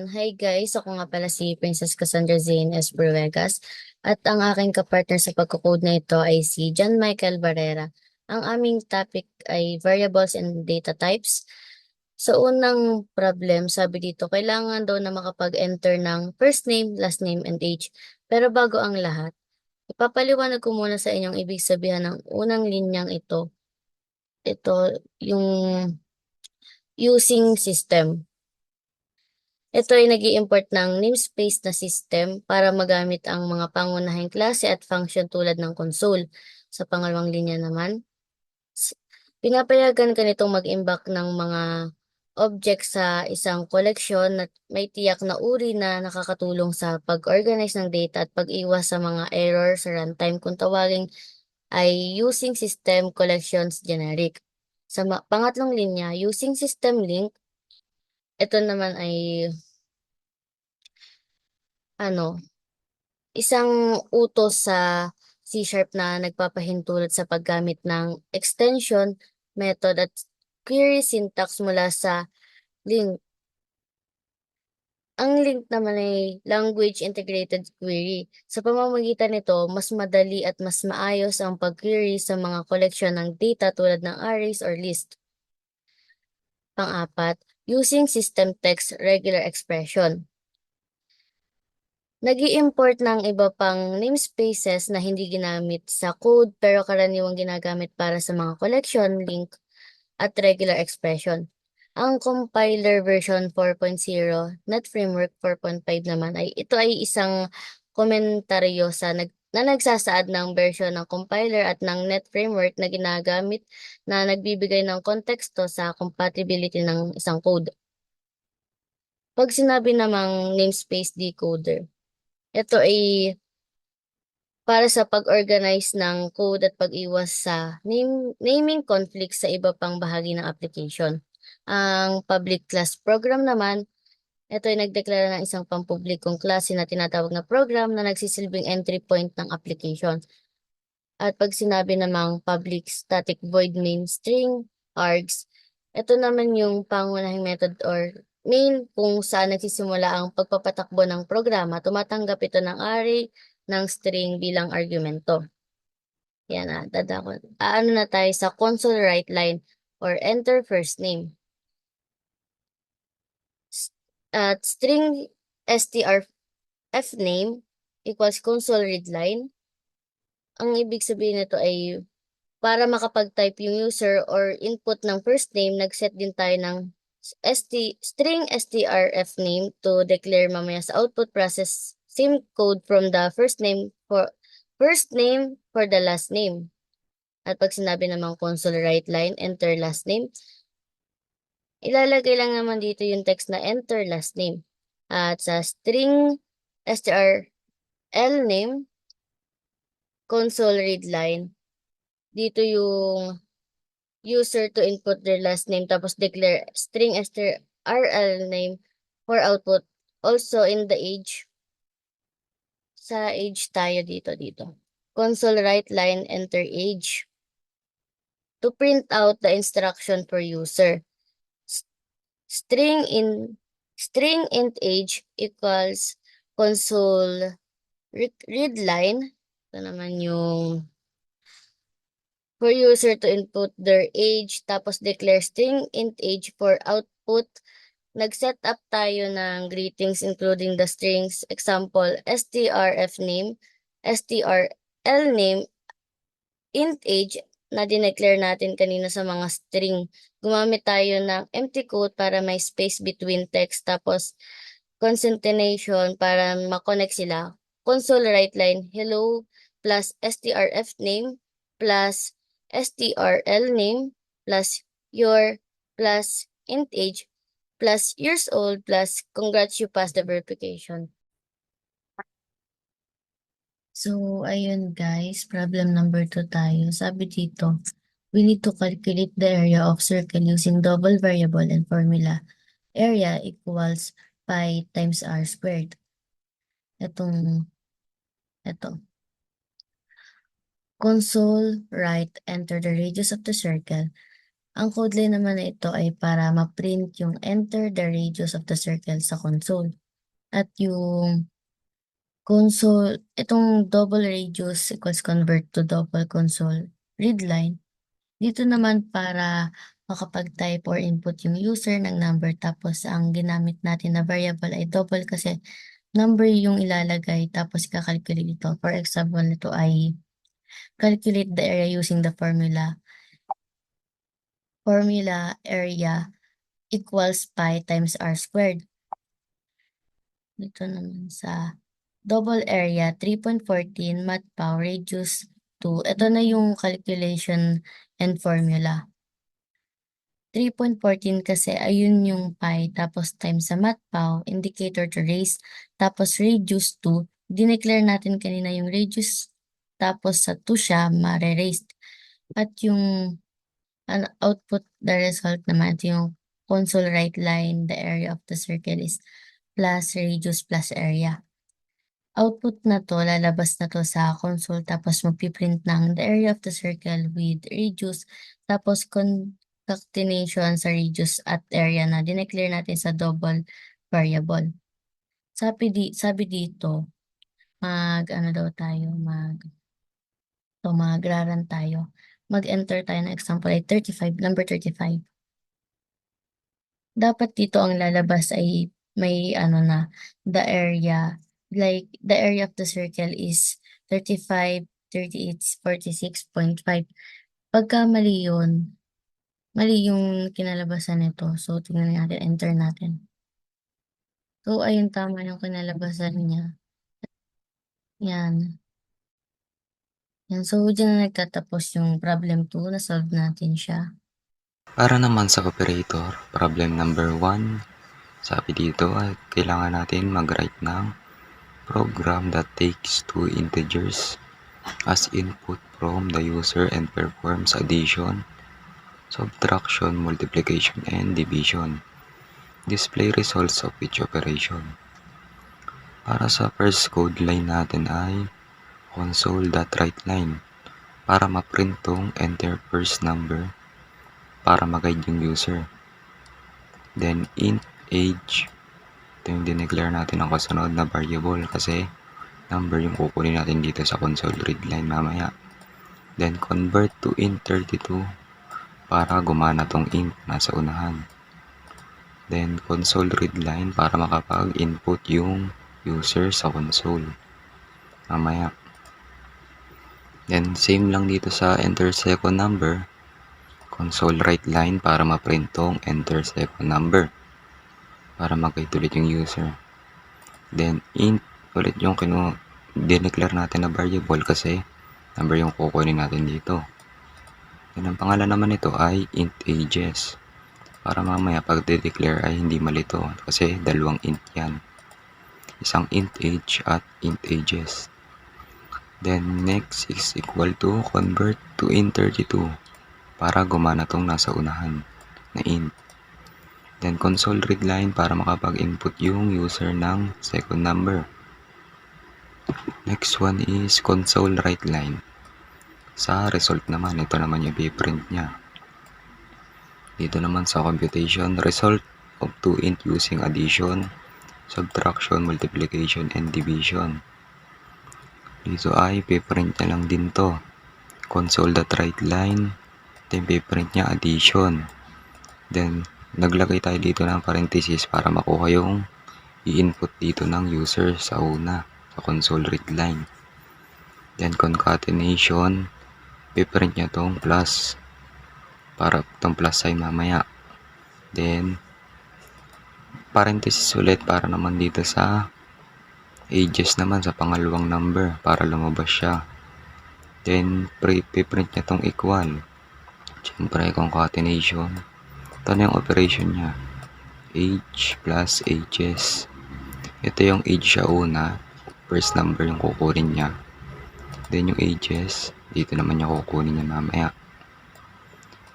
Hi guys, ako nga pala si Princess Cassandra Zane S. Bruegas at ang aking kapartner sa pagkukode na ito ay si John Michael Barrera. Ang aming topic ay variables and data types. Sa unang problem, sabi dito, kailangan daw na makapag-enter ng first name, last name, and age. Pero bago ang lahat, ipapaliwanag ko muna sa inyong ibig sabihan ng unang linyang ito. Ito, yung using system. Ito ay nag-i-import ng namespace na system para magamit ang mga pangunahing klase at function tulad ng console. Sa pangalawang linya naman, pinapayagan ka nitong mag-imbak ng mga object sa isang koleksyon at may tiyak na uri na nakakatulong sa pag-organize ng data at pag-iwas sa mga error sa runtime kung tawagin ay using system collections generic. Sa pangatlong linya, using system link, ito naman ay ano, isang utos sa C# na nagpapahintulot sa paggamit ng extension, method at query syntax mula sa link. Ang link naman ay language integrated query. Sa pamamagitan nito, mas madali at mas maayos ang pag-query sa mga koleksyon ng data tulad ng arrays or list. Pang-apat, using system text regular expression. Nag-i-import ng iba pang namespaces na hindi ginamit sa code pero karaniwang ginagamit para sa mga collection, link, at regular expression. Ang compiler version 4.0, Net Framework 4.5 naman ito ay isang komentaryo na nagsasaad ng version ng compiler at ng Net Framework na ginagamit na nagbibigay ng konteksto sa compatibility ng isang code. Pag sinabi namang namespace decoder, ito ay para sa pag-organize ng code at pag-iwas sa naming conflicts sa iba pang bahagi ng application. Ang public class program naman, ito ay nagdeklara ng isang pampublikong klase na tinatawag na program na nagsisilbing entry point ng application. At pag sinabi namang public static void main string args, ito naman yung pangunahing method or main kung saan nagsisimula ang pagpapatakbo ng programa. Tumatanggap ito ng array ng string bilang argumento. Yan na, ano na tayo sa console write line or enter first name. At string strf name equals console read line. Ang ibig sabihin nito ay para makapag-type yung user or input ng first name, nag-set din tayo ng string strf name to declare mamaya sa output process same code from the first name for the last name. At pag sinabi namang console write line, enter last name, ilalagay lang naman dito yung text na enter last name. At sa string strl name, console read line, dito yung user to input their last name tapos declare string strl name for output. Also in the age, sa age tayo dito. Console write line, enter age to print out the instruction for user. String int age equals console read line. Ito naman yung for user to input their age, tapos declare string int age for output. Nag-set up tayo ng greetings including the strings, example, strf name, strl name, int age na dineclare natin kanina sa mga string. Gumamit tayo ng empty quote para may space between text, tapos concatenation para makonect sila. Console write line, hello plus strf name plus strl name plus your plus int age plus years old plus congrats you passed the verification. So, ayun guys, problem number 2 tayo. Sabi dito, we need to calculate the area of circle using double variable and formula. Area equals pi times r squared. Ito. Console write enter the radius of the circle. Ang code line naman na ito ay para ma-print yung enter the radius of the circle sa console. At yung console, itong double radius equals convert to double console read line. Dito naman para makapag-type or input yung user ng number tapos ang ginamit natin na variable ay double kasi number yung ilalagay tapos kakalculate ito. For example, ito ay calculate the area using the formula. Formula area equals pi times r squared. Dito naman sa double area, 3.14 mat pow reduce to, ito na yung calculation and formula. 3.14 kasi ayun yung pi tapos times sa mat pow, indicator to raise, tapos reduce to, dineclare natin kanina yung reduce, tapos sa to siya, mare-raised. At yung output, the result naman, ito yung console right line, the area of the circle is plus radius plus area. Output na to, lalabas na to sa console tapos magpiprint ng the area of the circle with radius tapos concatenation sa radius at area na dineclare natin sa double variable. Sabi dito, mag-ano daw tayo, mag-run tayo. Mag-enter tayo ng example ay 35, number 35. Dapat dito ang lalabas ay may ano na, the area, like the area of the circle is 35, 38, 46.5. Pagka mali yun, mali yung kinalabasan nito. So, tingnan natin, enter natin. So, ayun, tama yung kinalabasan niya. Yan. Yan. So, dyan na nagtatapos yung problem 2. Na-solve natin siya. Para naman sa operator, problem number 1, sabi dito ay kailangan natin mag-write ng program that takes two integers as input from the user and performs addition, subtraction, multiplication, and division. Display results of each operation. Para sa first code line natin ay console.writeLine para ma-print tong enter first number para mag-guide yung user. Then int age, ito yung dineclare natin ang kasunod na variable kasi number yung kukunin natin dito sa console readline mamaya. Then convert to int 32 para gumana tong int nasa unahan. Then console readline para makapag-input yung user sa console mamaya. Then same lang dito sa enter second number, console writeLine para ma-print tong enter second number para mag-guide ulit yung user. Then int ulit yung dineclare natin na variable kasi number yung kukunin natin dito. Then ang pangalan naman nito ay int ages para mamaya pag de-declare ay hindi malito kasi dalawang int yan. Isang int age at int ages. Then next is equal to convert to int 32 para gumana tong nasa unahan na int. Then console readline para makapag-input yung user ng second number. Next one is console writeLine. Sa result naman, ito naman yung i-print niya. Dito naman sa computation, result of two int using addition, subtraction, multiplication, and division. Dito ay i-print niya lang din to. Console.writeLine, then i-print niya addition. Then naglagay tayo dito ng parenthesis para makuha yung i-input dito ng user sa una, sa console readline. Then concatenation, i-print niya tong plus para tong plus sign mamaya. Then parenthesis ulit para naman dito sa ages naman sa pangalawang number para lumabas siya. Then i-print niya tong equal. Siyempre concatenation. Ito na yung operation niya. Age plus ages. Ito yung age sa una. First number yung kukunin niya. Then yung ages, dito naman niya kukunin niya mamaya.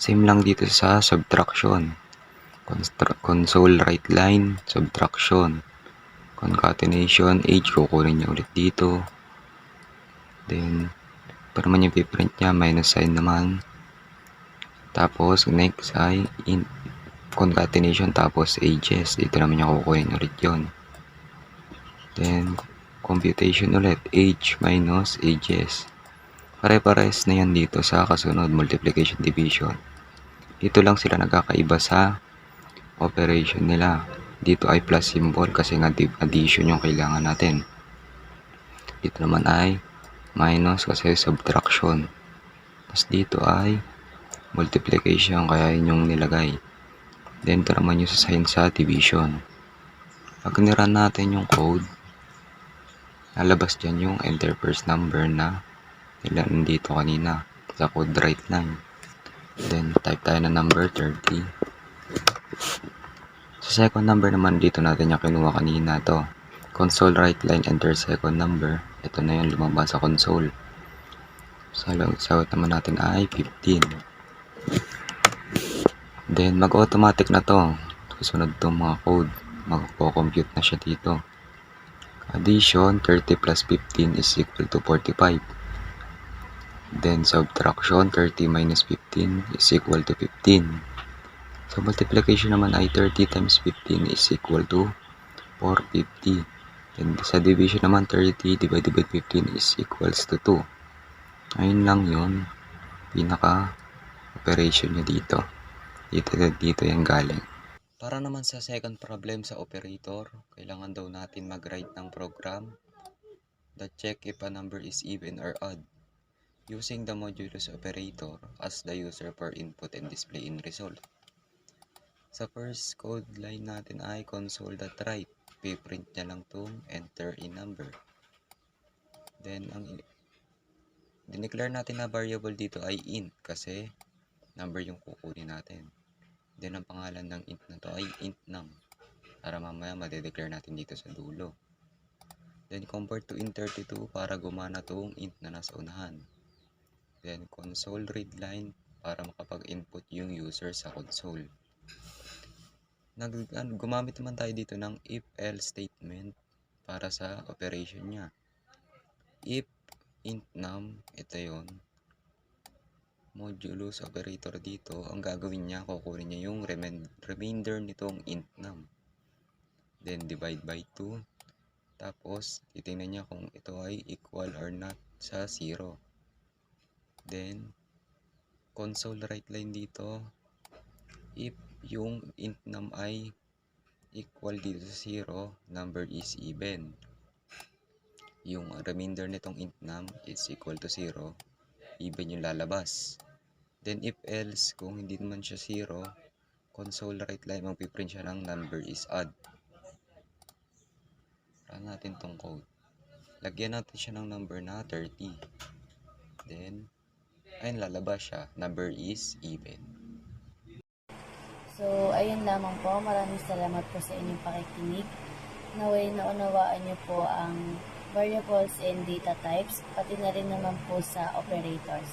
Same lang dito sa subtraction. Console writeLine, subtraction. Concatenation, age kukunin niya ulit dito. Then, ito naman yung piprint niya, minus sign naman. Tapos, next ay int concatenation tapos ages. Dito naman niya kukuhin ulit yun. Then, computation ulit. Age minus ages. Pare-pares na yan dito sa kasunod, multiplication division. Dito lang sila nagkakaiba sa operation nila. Dito ay plus symbol kasi nga addition yung kailangan natin. Dito naman ay minus kasi subtraction. Tapos dito ay multiplication kaya yun yung nilagay. Then ito naman yung sa sign sa division. Pag nirun natin yung code, lalabas dyan yung enter first number na ilan dito kanina sa code write line. Then type tayo na number 30. Sa second number naman dito natin yung kinuha kanina to. Console write line enter second number. Ito na yung lumabas sa console. Sa sagot naman natin ay 15. Then mag-automatic na to. Susunod tong mga code. Magpo-compute na siya dito. Addition 30 plus 15 is equal to 45. Then subtraction 30 minus 15 is equal to 15. So multiplication naman ay 30 times 15 is equal to 450. Then sa division naman 30 divided by 15 is equals to 2. Ayun lang yun. Pinaka operation niya dito. Dito yung galing. Para naman sa second problem sa operator, kailangan daw natin mag-write ng program that check if a number is even or odd using the modulus operator as the user for input and display in result. Sa first code line natin ay console.write. Piprint niya lang tong enter in number. Then ang dineclare natin na variable dito ay int kasi number yung kukunin natin. Then ang pangalan ng int na to ay int num para mamaya madedeclare natin dito sa dulo. Then convert to int32 para gumana tong int na nasa unahan. Then console read line para makapag-input yung user sa console. Gumamit naman tayo dito ng if-else statement para sa operation niya. If int num, ito yon, modulus operator dito, ang gagawin niya, kukunin niya yung remainder nitong int num. Then divide by 2. Tapos titingnan niya kung ito ay equal or not sa 0. Then console write line dito, if yung int num ay equal dito sa 0, number is even. Yung remainder nitong int num is equal to 0, even yung lalabas. Then if else, kung hindi naman siya 0, console write line, magpiprint siya ng number is odd. Run natin tong code. Lagyan natin siya ng number na 30. Then, ayun, lalabas siya. Number is even. So, ayun lamang po. Maraming salamat po sa inyong pakikinig. Naway naunawaan niyo po ang variables and data types, pati na rin naman po sa operators.